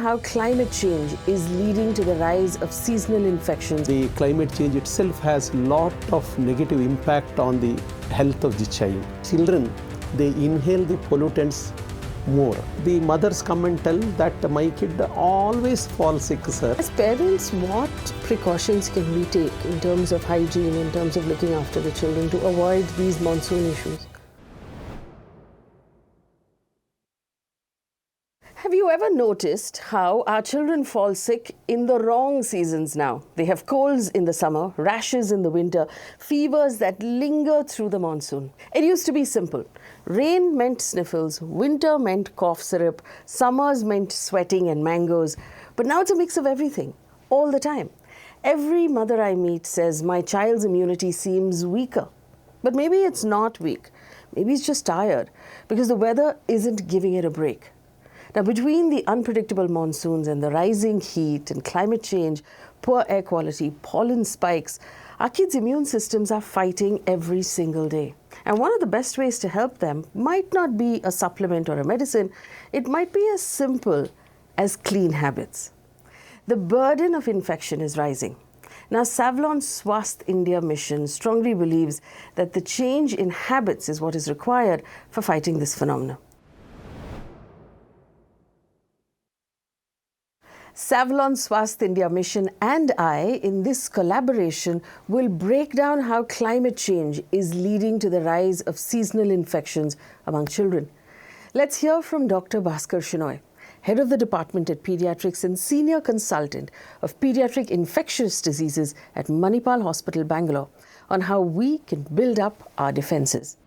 how climate change is leading to the rise of seasonal infections. The climate change itself has a lot of negative impact on the health of the child. Children, they inhale the pollutants more. The mothers come and tell that my kid always falls sick, sir. As parents, what precautions can we take in terms of hygiene, in terms of looking after the children to avoid these monsoon issues? Have you ever noticed how our children fall sick in the wrong seasons now? They have colds in the summer, rashes in the winter, fevers that linger through the monsoon. It used to be simple. Rain meant sniffles, winter meant cough syrup, summers meant sweating and mangoes. But now it's a mix of everything, all the time. Every mother I meet says my child's immunity seems weaker. But maybe it's not weak. Maybe it's just tired because the weather isn't giving it a break. Now, between the unpredictable monsoons and the rising heat and climate change, poor air quality, pollen spikes, our kids' immune systems are fighting every single day. And one of the best ways to help them might not be a supplement or a medicine. It might be as simple as clean habits. The burden of infection is rising. Now, Savlon Swasth India Mission strongly believes that the change in habits is what is required for fighting this phenomenon. Savlon Swasth India Mission and I, in this collaboration, will break down how climate change is leading to the rise of seasonal infections among children. Let's hear from Dr. Bhaskar Shenoy, Head of the Department at Pediatrics and Senior Consultant of Pediatric Infectious Diseases at Manipal Hospital, Bengaluru, on how we can build up our defenses.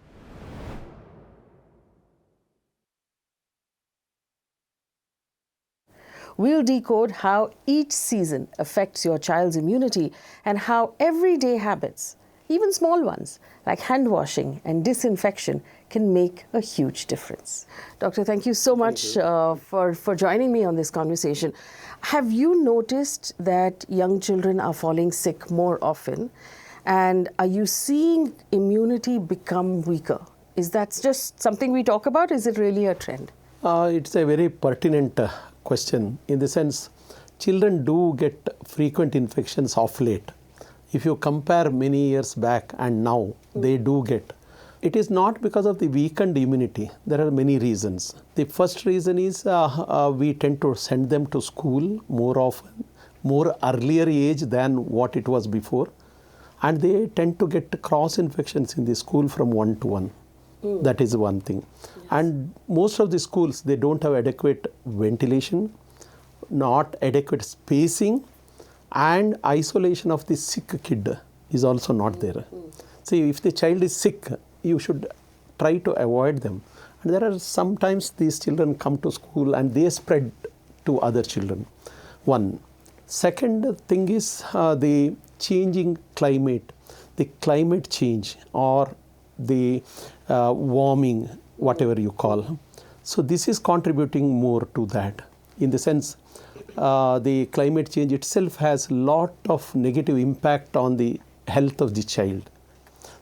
We'll decode how each season affects your child's immunity and how everyday habits, even small ones, like hand washing and disinfection, can make a huge difference. Doctor, thank you so much for joining me on this conversation. Have you noticed that young children are falling sick more often? And are you seeing immunity become weaker? Is that just something we talk about? Is it really a trend? It's a very pertinent question, in the sense children do get frequent infections of late. If you compare many years back and now, they do get. It is not because of the weakened immunity. There are many reasons. The first reason is we tend to send them to school more often, more earlier age than what it was before. And they tend to get cross infections in the school from one to one. That is one thing. Yes. And most of the schools, they don't have adequate ventilation, not adequate spacing, and isolation of the sick kid is also not there. See, if the child is sick, you should try to avoid them. And there are sometimes these children come to school and they spread to other children. One. Second thing is the changing climate, the climate change or the warming, whatever you call. So this is contributing more to that. In the sense, the climate change itself has a lot of negative impact on the health of the child.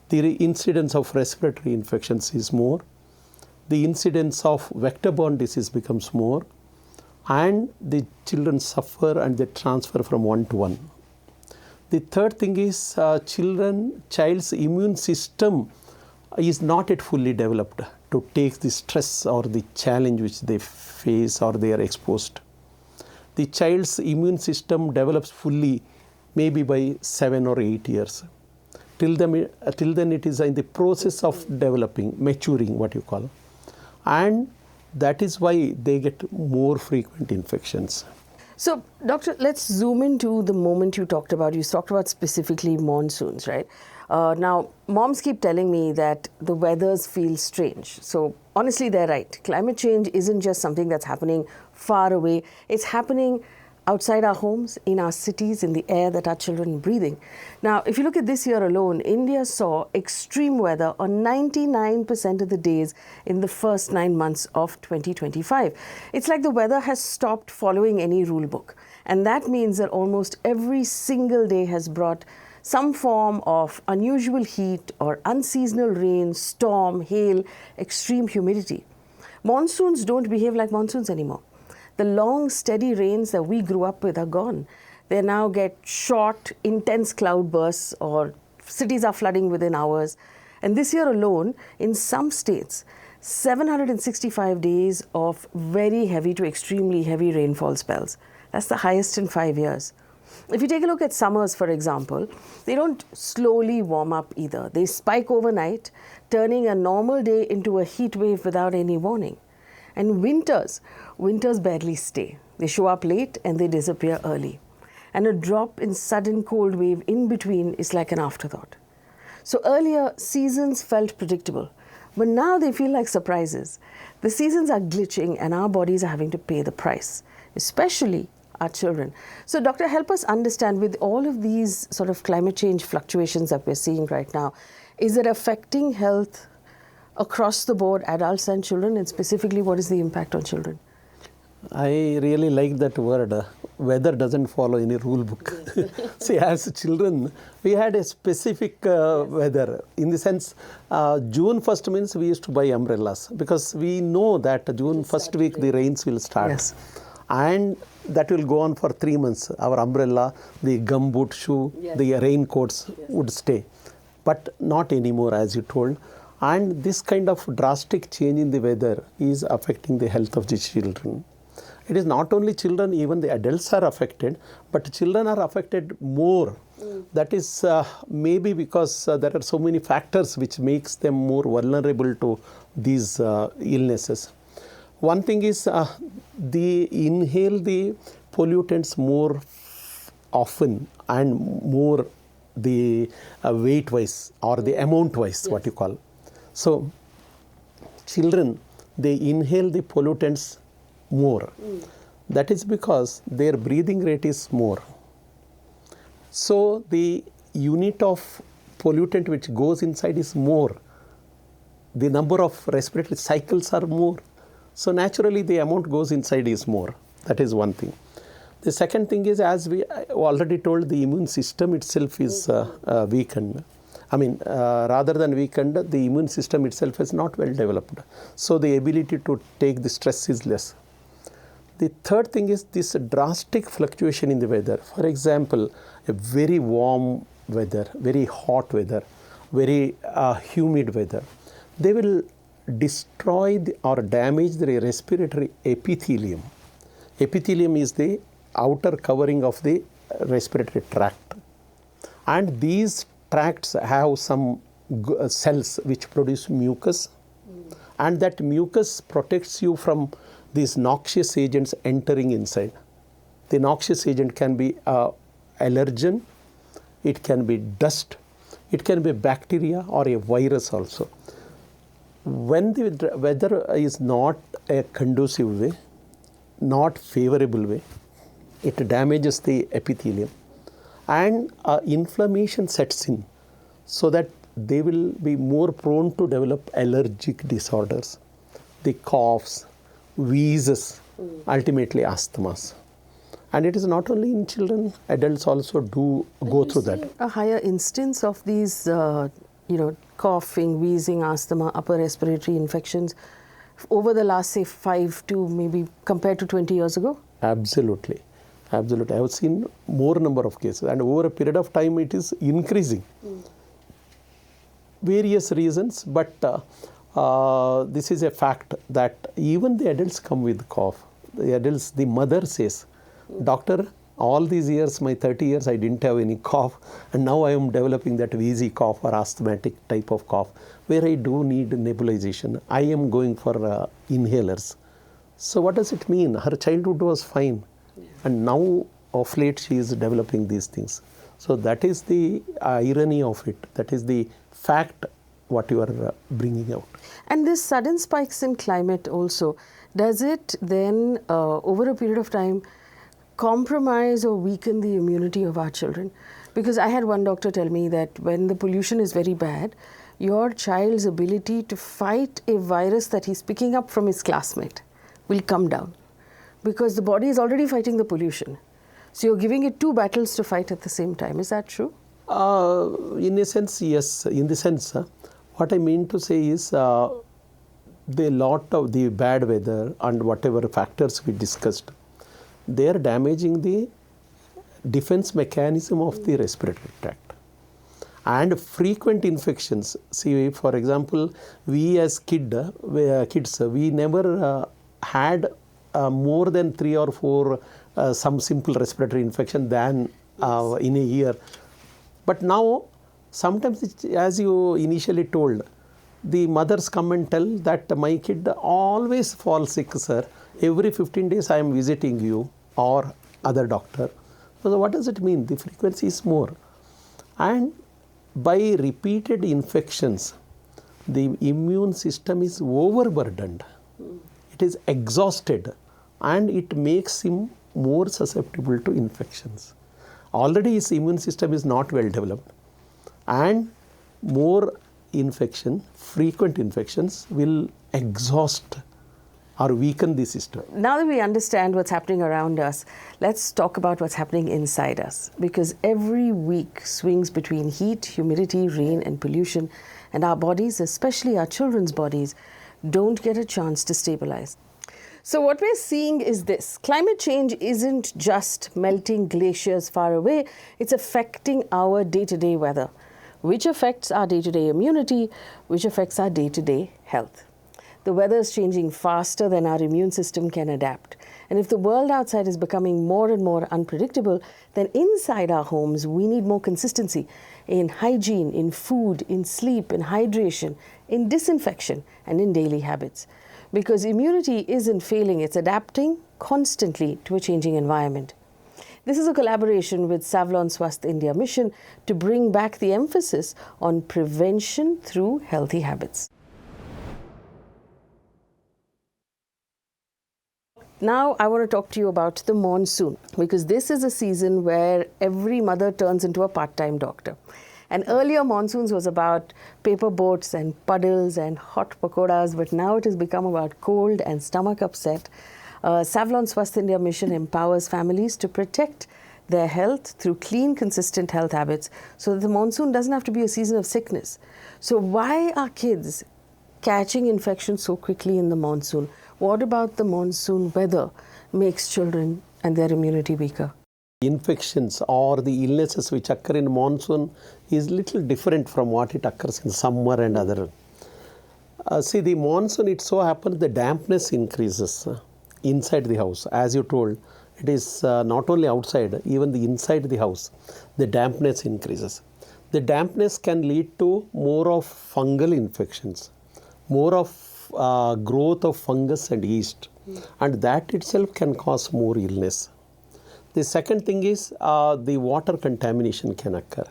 The incidence of respiratory infections is more. The incidence of vector-borne disease becomes more. And the children suffer and they transfer from one to one. The third thing is child's immune system is not yet fully developed to take the stress or the challenge which they face or they are exposed. The child's immune system develops fully maybe by 7 or 8 years. Till then it is in the process of developing, maturing, what you call. And that is why they get more frequent infections. So, Doctor, let's zoom into the moment you talked about. You talked about specifically monsoons, right? Now, moms keep telling me that the weathers feel strange. So, honestly, they're right. Climate change isn't just something that's happening far away. It's happening outside our homes, in our cities, in the air that our children are breathing. Now, if you look at this year alone, India saw extreme weather on 99% of the days in the first 9 months of 2025. It's like the weather has stopped following any rule book. And that means that almost every single day has brought some form of unusual heat or unseasonal rain, storm, hail, extreme humidity. Monsoons don't behave like monsoons anymore. The long, steady rains that we grew up with are gone. They now get short, intense cloudbursts, or cities are flooding within hours. And this year alone, in some states, 765 days of very heavy to extremely heavy rainfall spells. That's the highest in 5 years. If you take a look at summers, for example, they don't slowly warm up either. They spike overnight, turning a normal day into a heat wave without any warning. And winters barely stay. They show up late and they disappear early. And a drop in sudden cold wave in between is like an afterthought. So earlier, seasons felt predictable, but now they feel like surprises. The seasons are glitching and our bodies are having to pay the price, especially our children. So doctor, help us understand, with all of these sort of climate change fluctuations that we're seeing right now, is it affecting health across the board, adults and children, and specifically what is the impact on children? I really like that word. Weather doesn't follow any rule book. See, as children, we had a specific weather. In the sense, June 1st means we used to buy umbrellas because we know that June 1st week the rains will start. Yes. And that will go on for 3 months. Our umbrella, the gumboot shoe, the raincoats would stay. But not anymore, as you told. And this kind of drastic change in the weather is affecting the health of the children. It is not only children, even the adults are affected, but children are affected more. That is maybe because there are so many factors which makes them more vulnerable to these illnesses. One thing is they inhale the pollutants more often and more the weight wise or the amount wise, what you call. So children, they inhale the pollutants more. That is because their breathing rate is more. So the unit of pollutant which goes inside is more. The number of respiratory cycles are more. So naturally the amount goes inside is more. That is one thing. The second thing is, as we already told, the immune system itself is weakened. I mean, rather than weakened, the immune system itself is not well developed. So the ability to take the stress is less. The third thing is this drastic fluctuation in the weather. For example, a very warm weather, very hot weather, very humid weather. They will destroy or damage the respiratory epithelium. Epithelium is the outer covering of the respiratory tract. And these tracts have some cells which produce mucus. And that mucus protects you from these noxious agents entering inside. The noxious agent can be allergen, it can be dust, it can be bacteria or a virus also. When the weather is not a conducive way, not favorable way, it damages the epithelium and inflammation sets in, so that they will be more prone to develop allergic disorders, the coughs, wheezes, ultimately asthmas. And it is not only in children, adults also do go through that. A higher instance of these, coughing, wheezing, asthma, upper respiratory infections over the last, say, 5 to maybe compared to 20 years ago? Absolutely. Absolutely. I have seen more number of cases, and over a period of time it is increasing. Various reasons, but this is a fact that even the adults come with cough. The adults, the mother says, "Doctor, all these years, my 30 years, I didn't have any cough, and now I am developing that wheezy cough or asthmatic type of cough where I do need nebulization. I am going for inhalers." So what does it mean? Her childhood was fine, and now of late she is developing these things. So that is the irony of it. That is the fact what you are bringing out. And this sudden spikes in climate also, does it then over a period of time compromise or weaken the immunity of our children? Because I had one doctor tell me that when the pollution is very bad, your child's ability to fight a virus that he's picking up from his classmate will come down, because the body is already fighting the pollution. So you're giving it 2 battles to fight at the same time. Is that true? In a sense, yes. In the sense, what I mean to say is the lot of the bad weather and whatever factors we discussed, they are damaging the defense mechanism of the respiratory tract. And frequent infections, see, for example, we as kids, we never had more than 3 or 4 some simple respiratory infection than in a year. But now, sometimes, as you initially told, the mothers come and tell that my kid always falls sick, sir. Every 15 days I am visiting you or other doctor. So what does it mean? The frequency is more. And by repeated infections, the immune system is overburdened. It is exhausted and it makes him more susceptible to infections. Already his immune system is not well developed, and more infection, frequent infections will exhaust or weaken the system. Now that we understand what's happening around us, let's talk about what's happening inside us. Because every week swings between heat, humidity, rain and pollution, and our bodies, especially our children's bodies, don't get a chance to stabilize. So what we're seeing is this: climate change isn't just melting glaciers far away, it's affecting our day-to-day weather, which affects our day-to-day immunity, which affects our day-to-day health. The weather is changing faster than our immune system can adapt. And if the world outside is becoming more and more unpredictable, then inside our homes, we need more consistency in hygiene, in food, in sleep, in hydration, in disinfection, and in daily habits. Because immunity isn't failing, it's adapting constantly to a changing environment. This is a collaboration with Savlon Swasth India Mission to bring back the emphasis on prevention through healthy habits. Now I want to talk to you about the monsoon, because this is a season where every mother turns into a part-time doctor. And earlier monsoons was about paper boats and puddles and hot pakoras, but now it has become about cold and stomach upset. Savlon Swasth India Mission empowers families to protect their health through clean, consistent health habits so that the monsoon doesn't have to be a season of sickness. So why are kids catching infections so quickly in the monsoon? What about the monsoon weather makes children and their immunity weaker? Infections or the illnesses which occur in monsoon is little different from what it occurs in summer and other. See, the monsoon, it so happens the dampness increases inside the house. As you told, it is not only outside, even the inside the house, the dampness increases. The dampness can lead to more of fungal infections, more of growth of fungus and yeast, and that itself can cause more illness. The second thing is the water contamination can occur,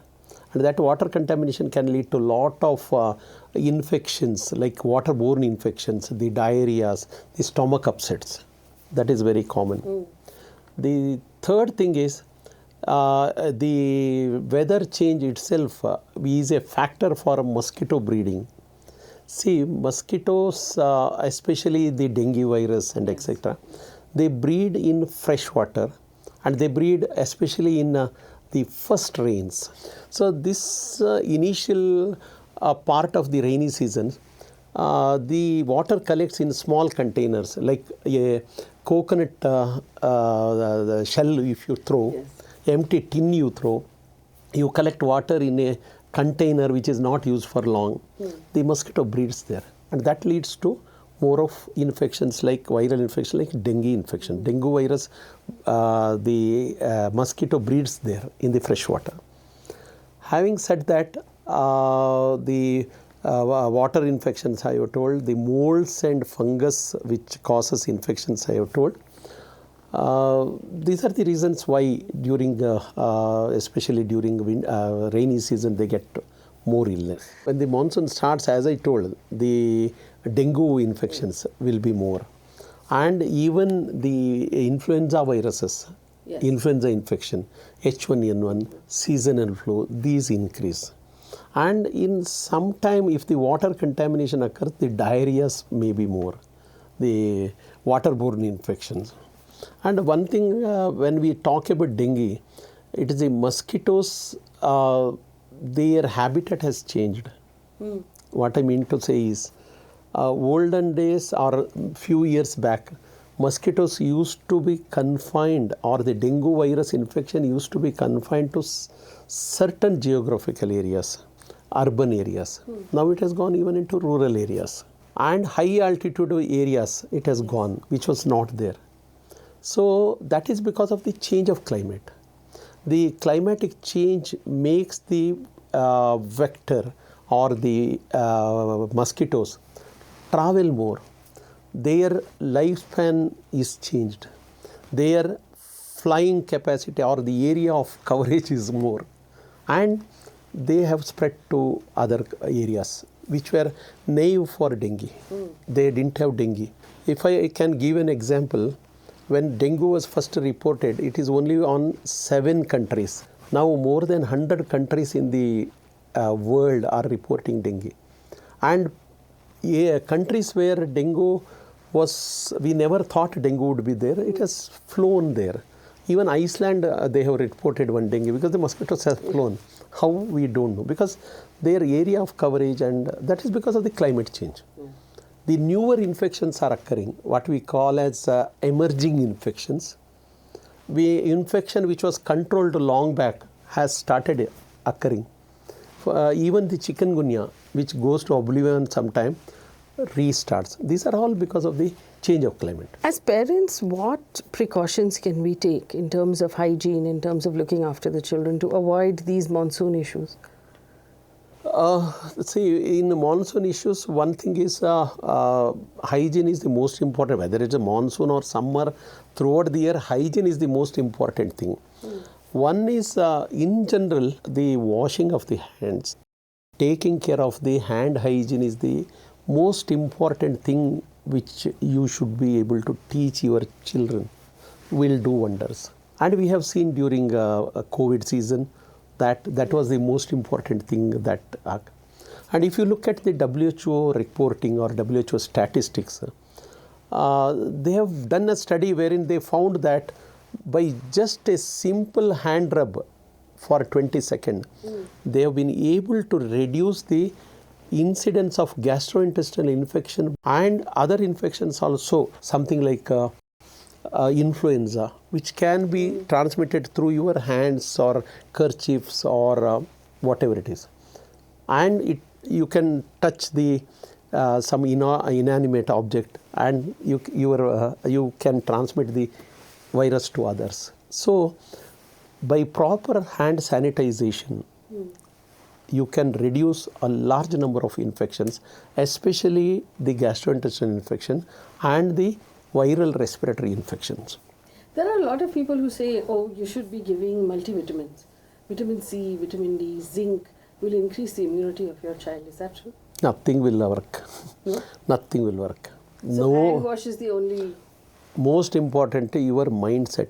and that water contamination can lead to lot of infections like waterborne infections, the diarrheas, the stomach upsets. That is very common. The third thing is the weather change itself is a factor for mosquito breeding. See, mosquitoes, especially the dengue virus and etc., they breed in fresh water, and they breed especially in the first rains. So this initial part of the rainy season, the water collects in small containers like a coconut the shell if you throw, empty tin you throw, you collect water in a container which is not used for long. The mosquito breeds there, and that leads to more of infections like viral infection like dengue infection. Dengue virus, the mosquito breeds there in the fresh water. Having said that, the water infections I have told, the molds and fungus which causes infections I have told. These are the reasons why during, especially during rainy season, they get more illness. When the monsoon starts, as I told, the dengue infections will be more, and even the influenza viruses, influenza infection, H1N1, seasonal flu, these increase. And in some time, if the water contamination occurs, the diarrheas may be more, the waterborne infections. And one thing, when we talk about dengue, it is the mosquitoes, their habitat has changed. What I mean to say is, Olden days or few years back, mosquitoes used to be confined, or the dengue virus infection used to be confined to certain geographical areas, urban areas. Now it has gone even into rural areas. And high altitude areas it has gone, which was not there. So that is because of the change of climate. The climatic change makes the vector or the mosquitoes travel more. Their lifespan is changed. Their flying capacity or the area of coverage is more. And they have spread to other areas which were naive for dengue. They didn't have dengue. If I can give an example, when dengue was first reported, it is only on 7 countries. Now more than 100 countries in the world are reporting dengue. And countries where dengue was, we never thought dengue would be there, it has flown there. Even Iceland, they have reported one dengue because the mosquitoes have flown. How, we don't know, because their area of coverage, and that is because of the climate change. The newer infections are occurring, what we call as emerging infections. Infection which was controlled long back has started occurring. Even the chikungunya, which goes to oblivion sometime, restarts. These are all because of the change of climate. As parents, what precautions can we take in terms of hygiene, in terms of looking after the children to avoid these monsoon issues? See, in the monsoon issues, one thing is hygiene is the most important. Whether it's a monsoon or summer, throughout the year, hygiene is the most important thing. One is, in general, the washing of the hands. Taking care of the hand hygiene is the most important thing which you should be able to teach your children. Will do wonders. And we have seen during a COVID season that was the most important thing that. And if you look at the WHO reporting or WHO statistics, they have done a study wherein they found that by just a simple hand rub for 20 seconds, they have been able to reduce the incidence of gastrointestinal infection and other infections also, something like influenza, which can be transmitted through your hands or kerchiefs or whatever it is. And you can touch the some inanimate object, and you can transmit the virus to others. So by proper hand sanitization, you can reduce a large number of infections, especially the gastrointestinal infection and the viral respiratory infections. There are a lot of people who say, oh, you should be giving multivitamins. Vitamin C, vitamin D, zinc will increase the immunity of your child. Is that true? Nothing will work. No? Nothing will work. So hand wash is the only... Most important, your mindset.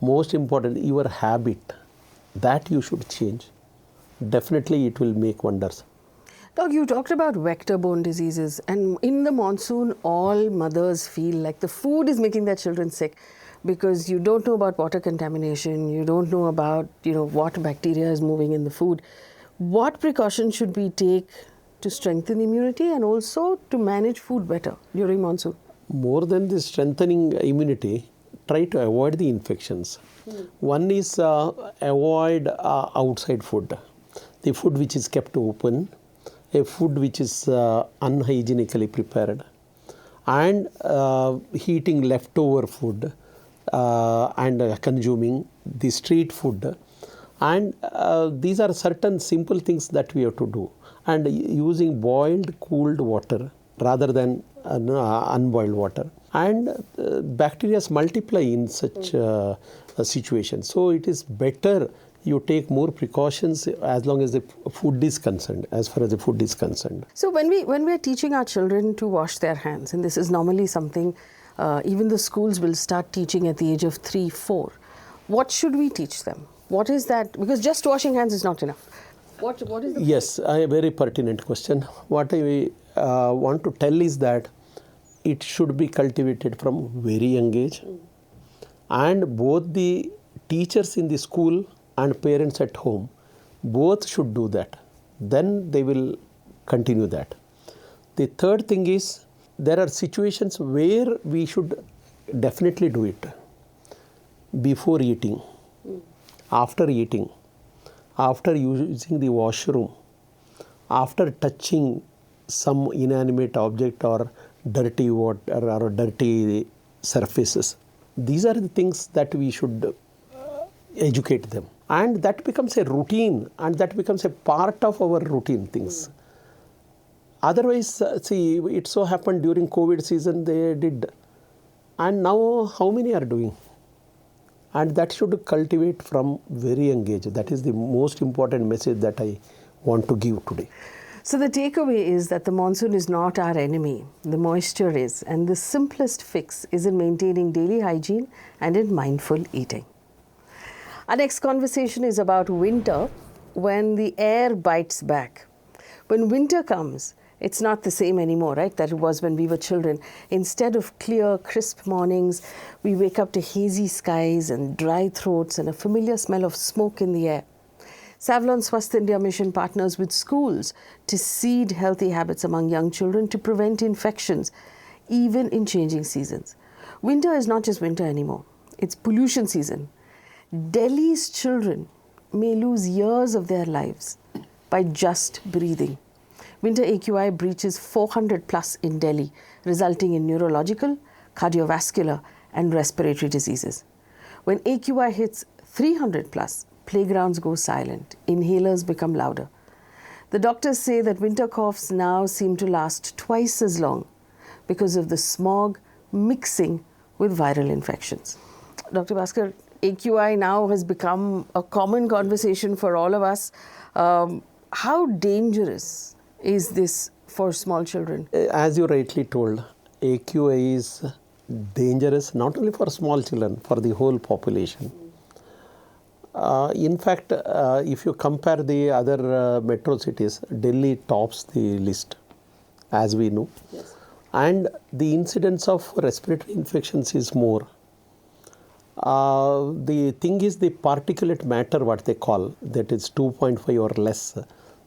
Most important, your habit. That you should change. Definitely it will make wonders. Doc, you talked about vector-borne diseases, and in the monsoon, all mothers feel like the food is making their children sick because you don't know about water contamination, you don't know about what bacteria is moving in the food. What precautions should we take to strengthen immunity and also to manage food better during monsoon? More than the strengthening immunity, try to avoid the infections. One is avoid outside food. The food which is kept open, a food which is unhygienically prepared, and heating leftover food and consuming the street food. And these are certain simple things that we have to do. And using boiled, cooled water rather than unboiled water. And bacteria multiply in such a situation. So it is better you take more precautions as long as the food is concerned, as far as the food is concerned. So when we are teaching our children to wash their hands, and this is normally something even the schools will start teaching at the age of 3, 4, what should we teach them? What is that? Because just washing hands is not enough. What is the Yes, a very pertinent question. What I want to tell is that it should be cultivated from very young age. And both the teachers in the school and parents at home, both should do that. Then they will continue that. The third thing is, there are situations where we should definitely do it. Before eating, after eating, after using the washroom, after touching some inanimate object or dirty water or dirty surfaces. These are the things that we should educate them. And that becomes a routine, and that becomes a part of our routine things. Otherwise, see, it so happened during COVID season they did. And now how many are doing? And that should cultivate from very young age. That is the most important message that I want to give today. So the takeaway is that the monsoon is not our enemy. The moisture is. And the simplest fix is in maintaining daily hygiene and in mindful eating. Our next conversation is about winter, when the air bites back. When winter comes, it's not the same anymore, right, that it was when we were children. Instead of clear, crisp mornings, we wake up to hazy skies and dry throats and a familiar smell of smoke in the air. Savlon Swasth India Mission partners with schools to seed healthy habits among young children to prevent infections, even in changing seasons. Winter is not just winter anymore. It's pollution season. Delhi's children may lose years of their lives by just breathing. Winter AQI breaches 400 plus in Delhi, resulting in neurological, cardiovascular, and respiratory diseases. When AQI hits 300 plus, playgrounds go silent, inhalers become louder. The doctors say that winter coughs now seem to last twice as long because of the smog mixing with viral infections. Dr. Bhaskar, AQI now has become a common conversation for all of us. How dangerous is this for small children? As you rightly told, AQI is dangerous not only for small children, for the whole population. In fact, if you compare the other metro cities, Delhi tops the list, as we know. Yes. And the incidence of respiratory infections is more. The thing is the particulate matter, what they call, that is 2.5 or less.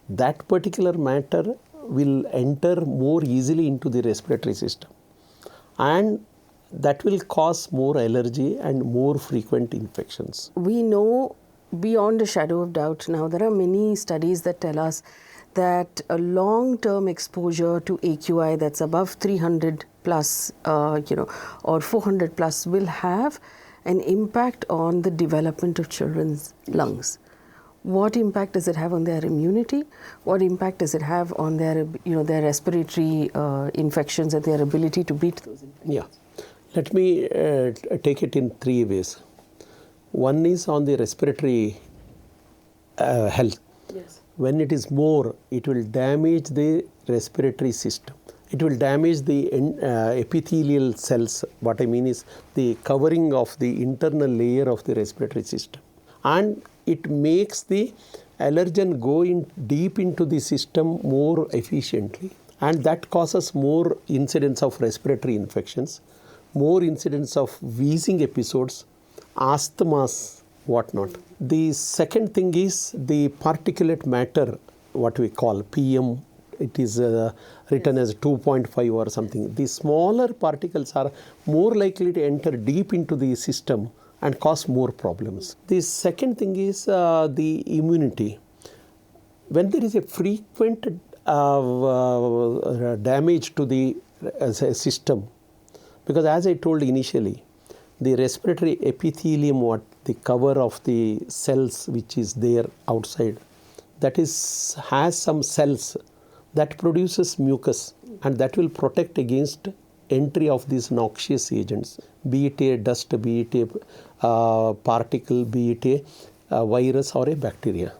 That particular matter will enter more easily into the respiratory system, and that will cause more allergy and more frequent infections. We know beyond a shadow of doubt now, there are many studies that tell us that a long-term exposure to AQI that's above 300 plus, or 400 plus will have an impact on the development of children's lungs. What impact does it have on their immunity? What impact does it have on their, their respiratory infections and their ability to beat those infections? Yeah. Let me take it in three ways. One is on the respiratory health. Yes. When it is more, it will damage the respiratory system. It will damage the epithelial cells. What I mean is the covering of the internal layer of the respiratory system. And it makes the allergen go in deep into the system more efficiently. And that causes more incidence of respiratory infections, more incidence of wheezing episodes, asthmas, whatnot. The second thing is the particulate matter, what we call PM. It is written as 2.5 or something. The smaller particles are more likely to enter deep into the system and cause more problems. The second thing is the immunity. When there is a frequent damage to the system, because as I told initially, the respiratory epithelium, the cover of the cells which is there outside, that has some cells that produces mucus, and that will protect against entry of these noxious agents, be it a dust, be it a particle, be it a virus or a bacteria.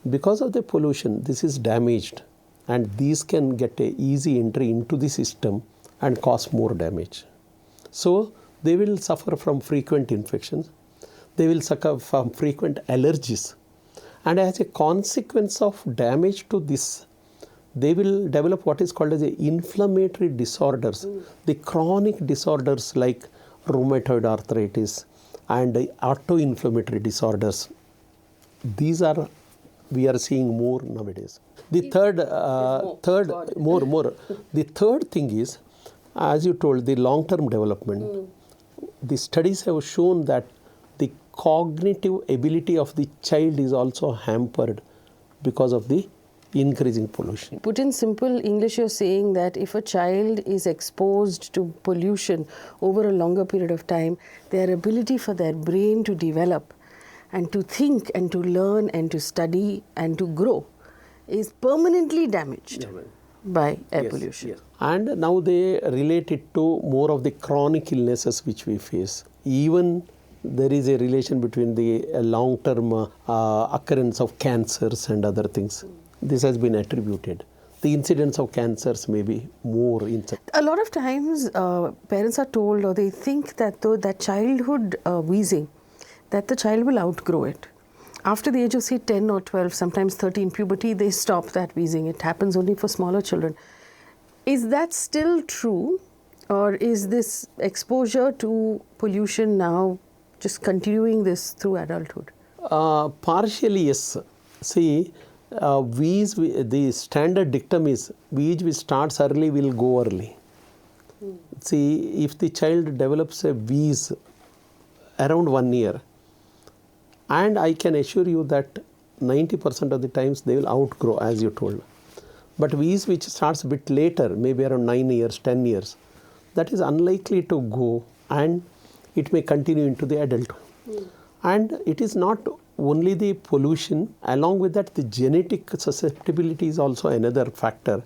Because of the pollution, this is damaged, and these can get a easy entry into the system and cause more damage. So they will suffer from frequent infections, they will suffer from frequent allergies, and as a consequence of damage to this, they will develop what is called as the inflammatory disorders, the chronic disorders like rheumatoid arthritis and autoinflammatory disorders. These are, we are seeing more nowadays. The more. The third thing is, as you told, the long-term development. The studies have shown that the cognitive ability of the child is also hampered because of the increasing pollution. Put in simple English, you're saying that if a child is exposed to pollution over a longer period of time, their ability for their brain to develop and to think and to learn and to study and to grow is permanently damaged by air pollution. Yes. And now they relate it to more of the chronic illnesses which we face. Even there is a relation between the long-term occurrence of cancers and other things. This has been attributed. The incidence of cancers may be more. A lot of times parents are told, or they think that that childhood wheezing, that the child will outgrow it. After the age of, say, 10 or 12, sometimes 13, puberty, they stop that wheezing. It happens only for smaller children. Is that still true, or is this exposure to pollution now just continuing this through adulthood? Partially, yes. See, wheeze, the standard dictum is wheeze which starts early will go early. See, if the child develops a wheeze around 1 year, and I can assure you that 90% of the times they will outgrow, as you told. But wheeze which starts a bit later, maybe around 9 years, 10 years, that is unlikely to go, and it may continue into the adulthood. And it is not only the pollution, along with that the genetic susceptibility is also another factor.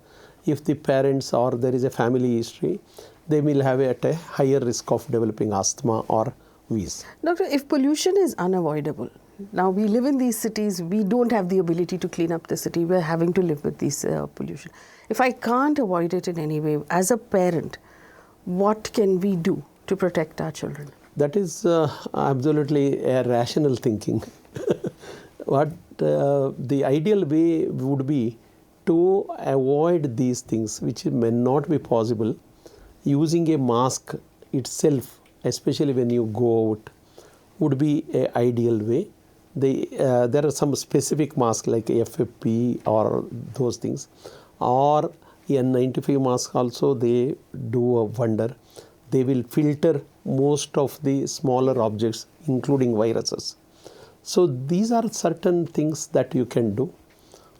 If the parents or there is a family history, they will have at a higher risk of developing asthma or wheeze. Doctor, if pollution is unavoidable, now we live in these cities, we don't have the ability to clean up the city, we're having to live with this pollution. If I can't avoid it in any way, as a parent, what can we do to protect our children? That is absolutely a rational thinking. What the ideal way would be to avoid these things which may not be possible. Using a mask itself, especially when you go out, would be an ideal way. There are some specific masks like FFP or those things, or N95 mask also, they do a wonder. They will filter most of the smaller objects, including viruses. So these are certain things that you can do,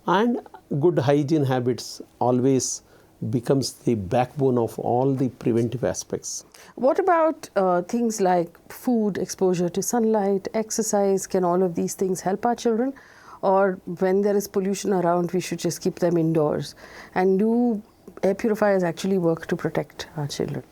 and good hygiene habits always becomes the backbone of all the preventive aspects. What about things like food, exposure to sunlight, exercise? Can all of these things help our children? Or when there is pollution around, we should just keep them indoors? And do air purifiers actually work to protect our children?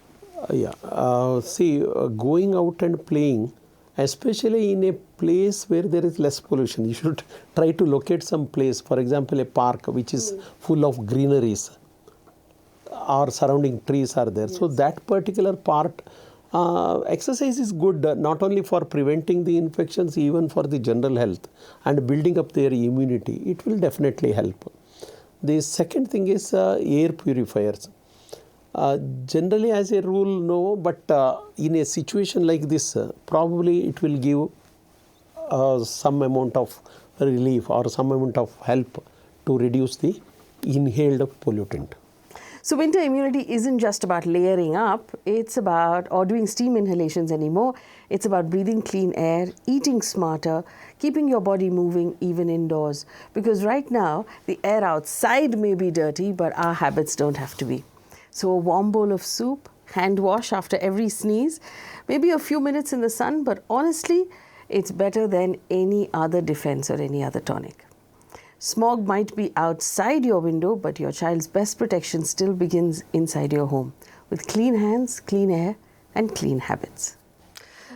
Going out and playing, especially in a place where there is less pollution, you should try to locate some place, for example, a park which is full of greeneries, or surrounding trees are there. Yes. So that particular part, exercise is good not only for preventing the infections, even for the general health and building up their immunity. It will definitely help. The second thing is air purifiers. Generally as a rule, no, but in a situation like this, probably it will give some amount of relief or some amount of help to reduce the inhaled pollutant. So winter immunity isn't just about layering up, it's about, or doing steam inhalations anymore, it's about breathing clean air, eating smarter, keeping your body moving even indoors. Because right now, the air outside may be dirty, but our habits don't have to be. So a warm bowl of soup, hand wash after every sneeze, maybe a few minutes in the sun, but honestly, it's better than any other defense or any other tonic. Smog might be outside your window, but your child's best protection still begins inside your home with clean hands, clean air, and clean habits.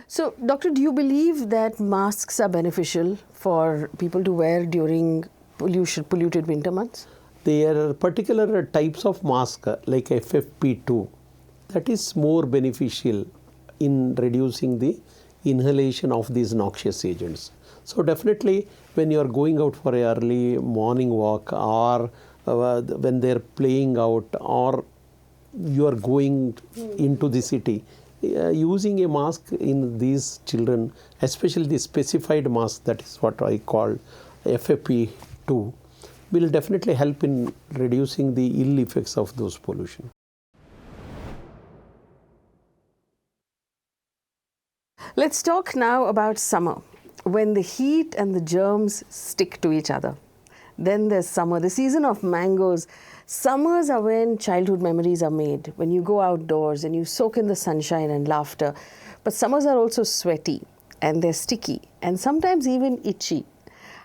So, Doctor, do you believe that masks are beneficial for people to wear during polluted winter months? There are particular types of mask like FFP2 that is more beneficial in reducing the inhalation of these noxious agents. So definitely when you are going out for an early morning walk, or when they are playing out, or you are going into the city, using a mask in these children, especially the specified mask, that is what I call FFP2, will definitely help in reducing the ill effects of those pollution. Let's talk now about summer, when the heat and the germs stick to each other. Then there's summer, the season of mangoes. Summers are when childhood memories are made, when you go outdoors and you soak in the sunshine and laughter. But summers are also sweaty and they're sticky and sometimes even itchy.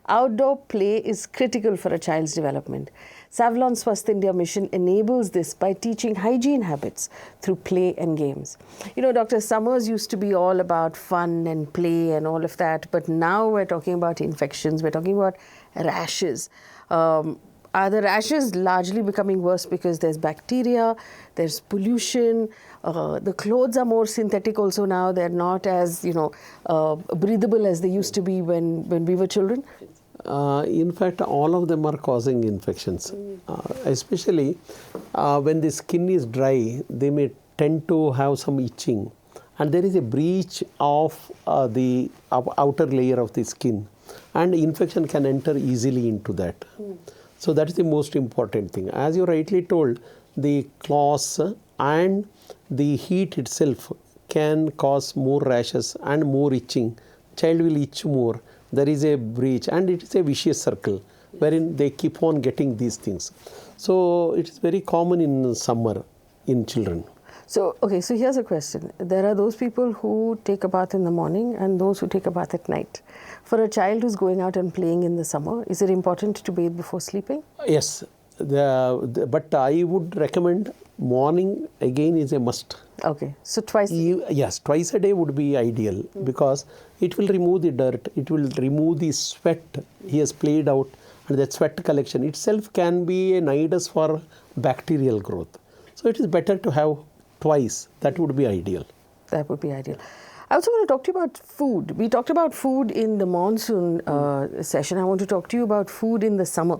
Outdoor play is critical for a child's development. Savlon Swasth India Mission enables this by teaching hygiene habits through play and games. You know, Dr. Summers used to be all about fun and play and all of that, but now we're talking about infections, we're talking about rashes. Are the rashes largely becoming worse because there's bacteria, there's pollution, the clothes are more synthetic also now, they're not as, breathable as they used to be when we were children? In fact, all of them are causing infections, especially when the skin is dry, they may tend to have some itching, and there is a breach of the outer layer of the skin, and infection can enter easily into that. So that is the most important thing. As you rightly told, the cloths and the heat itself can cause more rashes and more itching. Child will itch more. There is a breach and it is a vicious circle wherein they keep on getting these things. So it is very common in summer in children. So, okay, so here's a question. There are those people who take a bath in the morning and those who take a bath at night. For a child who's going out and playing in the summer, is it important to bathe before sleeping? Yes, but I would recommend morning again is a must. Okay, so twice? Yes, twice a day would be ideal because it will remove the dirt, it will remove the sweat he has played out, and that sweat collection itself can be a nidus for bacterial growth. So it is better to have twice. That would be ideal. That would be ideal. I also want to talk to you about food. We talked about food in the monsoon session. I want to talk to you about food in the summer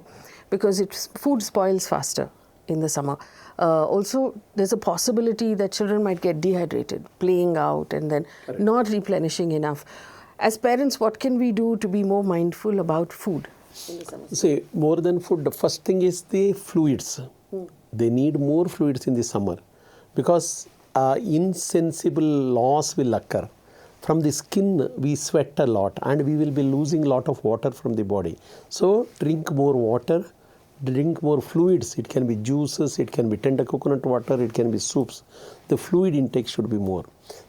because food spoils faster in the summer. Also, there's a possibility that children might get dehydrated, playing out and then not replenishing enough. As parents, what can we do to be more mindful about food in the summer? See, more than food, the first thing is the fluids. They need more fluids in the summer because insensible loss will occur. From the skin, we sweat a lot and we will be losing a lot of water from the body. So, drink more water, drink more fluids. It can be juices, it can be tender coconut water, it can be soups. The fluid intake should be more.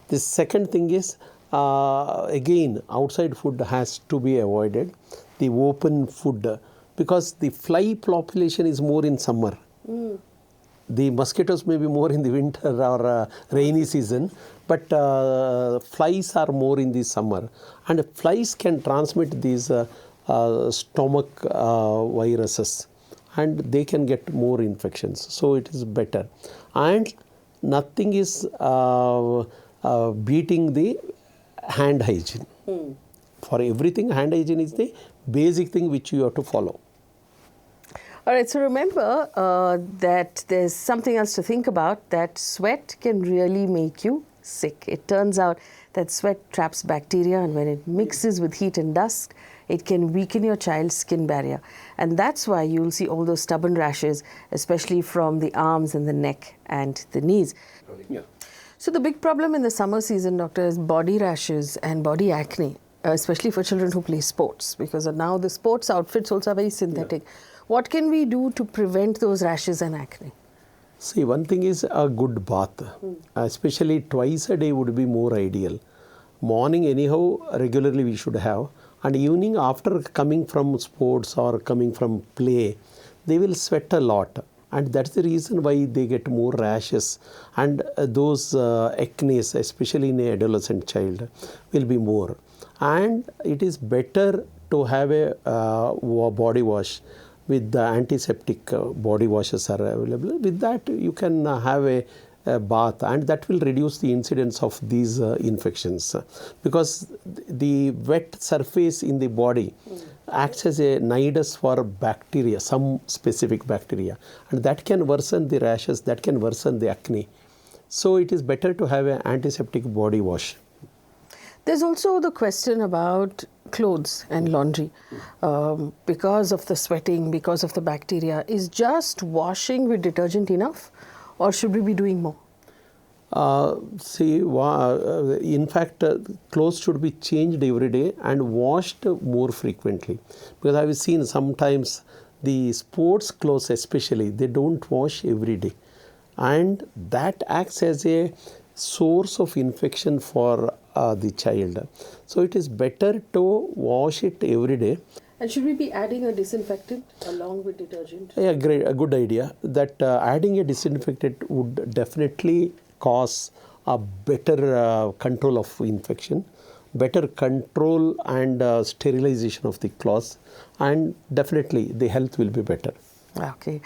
The second thing is, again, outside food has to be avoided. The open food, because the fly population is more in summer. The mosquitoes may be more in the winter or rainy season, but flies are more in the summer. And flies can transmit these stomach viruses and they can get more infections. So it is better. And nothing is beating the hand hygiene. For everything, hand hygiene is the basic thing which you have to follow. All right, so remember that there's something else to think about, that sweat can really make you sick. It turns out that sweat traps bacteria, and when it mixes with heat and dust, it can weaken your child's skin barrier. And that's why you'll see all those stubborn rashes, especially from the arms and the neck and the knees. Yeah. So the big problem in the summer season, doctor, is body rashes and body acne, especially for children who play sports, because now the sports outfits also are very synthetic. What can we do to prevent those rashes and acne? See, one thing is a good bath, especially twice a day would be more ideal. Morning anyhow regularly we should have, and evening after coming from sports or coming from play, they will sweat a lot, and that's the reason why they get more rashes, and those acne, especially in an adolescent child, will be more. And it is better to have a body wash. With the antiseptic body washes are available. With that you can have a bath, and that will reduce the incidence of these infections, because the wet surface in the body acts as a nidus for bacteria, some specific bacteria, and that can worsen the rashes, that can worsen the acne. So it is better to have an antiseptic body wash. There's also the question about clothes and laundry because of the sweating, because of the bacteria, is just washing with detergent enough, or should we be doing more? In fact, clothes should be changed every day and washed more frequently. Because I have seen sometimes the sports clothes especially, they don't wash every day. And that acts as a source of infection for the child. So it is better to wash it every day. And should we be adding a disinfectant along with detergent? Yeah, great, a good idea. That adding a disinfectant would definitely cause a better control of infection, better control and sterilization of the cloths, and definitely the health will be better. Okay.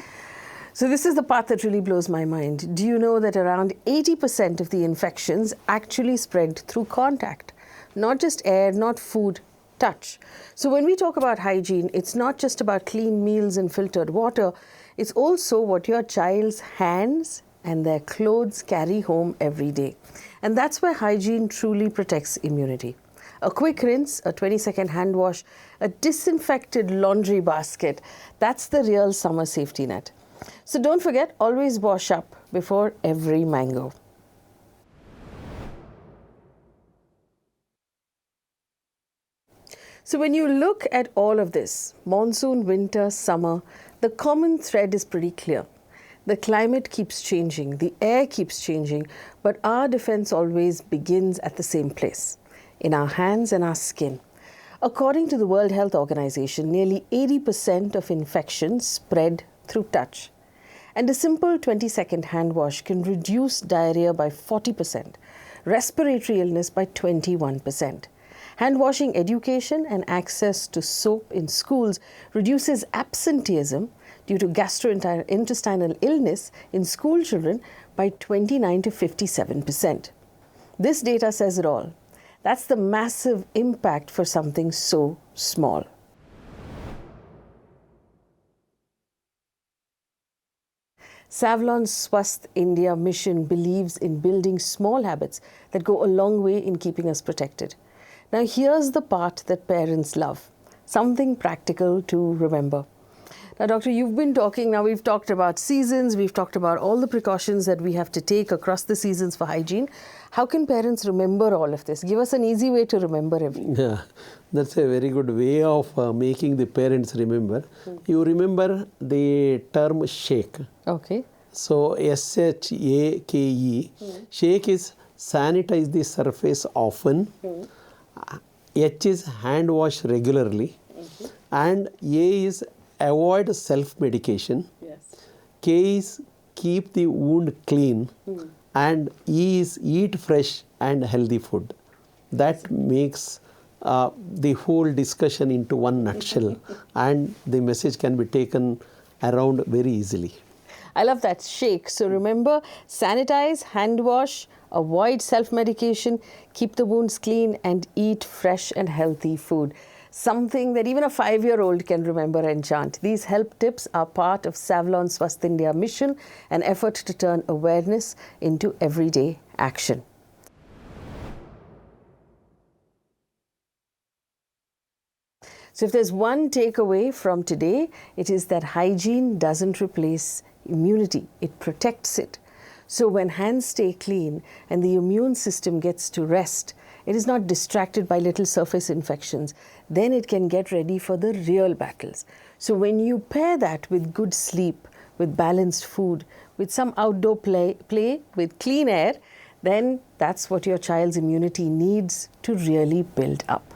So this is the part that really blows my mind. Do you know that around 80% of the infections actually spread through contact? Not just air, not food, touch. So when we talk about hygiene, it's not just about clean meals and filtered water. It's also what your child's hands and their clothes carry home every day. And that's where hygiene truly protects immunity. A quick rinse, a 20-second hand wash, a disinfected laundry basket, that's the real summer safety net. So don't forget, always wash up before every mango. So when you look at all of this, monsoon, winter, summer, the common thread is pretty clear. The climate keeps changing, the air keeps changing, but our defense always begins at the same place, in our hands and our skin. According to the World Health Organization, nearly 80% of infections spread through touch. And a simple 20-second hand wash can reduce diarrhea by 40%, respiratory illness by 21%. Hand washing education and access to soap in schools reduces absenteeism due to gastrointestinal illness in school children by 29 to 57%. This data says it all. That's the massive impact for something so small. Savlon Swasth India Mission believes in building small habits that go a long way in keeping us protected. Now here's the part that parents love, something practical to remember. Now, Doctor, you've been talking, now we've talked about seasons, we've talked about all the precautions that we have to take across the seasons for hygiene. How can parents remember all of this? Give us an easy way to remember everything. Yeah, that's a very good way of making the parents remember. You remember the term S.H.A.K.E. Okay. So, S.H.A.K.E. S.H.A.K.E. is sanitize the surface often. H is hand wash regularly. And A is avoid self-medication. Yes. K is keep the wound clean. And E is eat fresh and healthy food. That makes the whole discussion into one nutshell, and the message can be taken around very easily. I love that, shake. So remember, sanitize, hand wash, avoid self-medication, keep the wounds clean, and eat fresh and healthy food. Something that even a 5-year-old can remember and chant. These help tips are part of Savlon Swasth India Mission, an effort to turn awareness into everyday action. So if there's one takeaway from today, it is that hygiene doesn't replace immunity, it protects it. So when hands stay clean and the immune system gets to rest, it is not distracted by little surface infections, then it can get ready for the real battles. So when you pair that with good sleep, with balanced food, with some outdoor play with clean air, then that's what your child's immunity needs to really build up.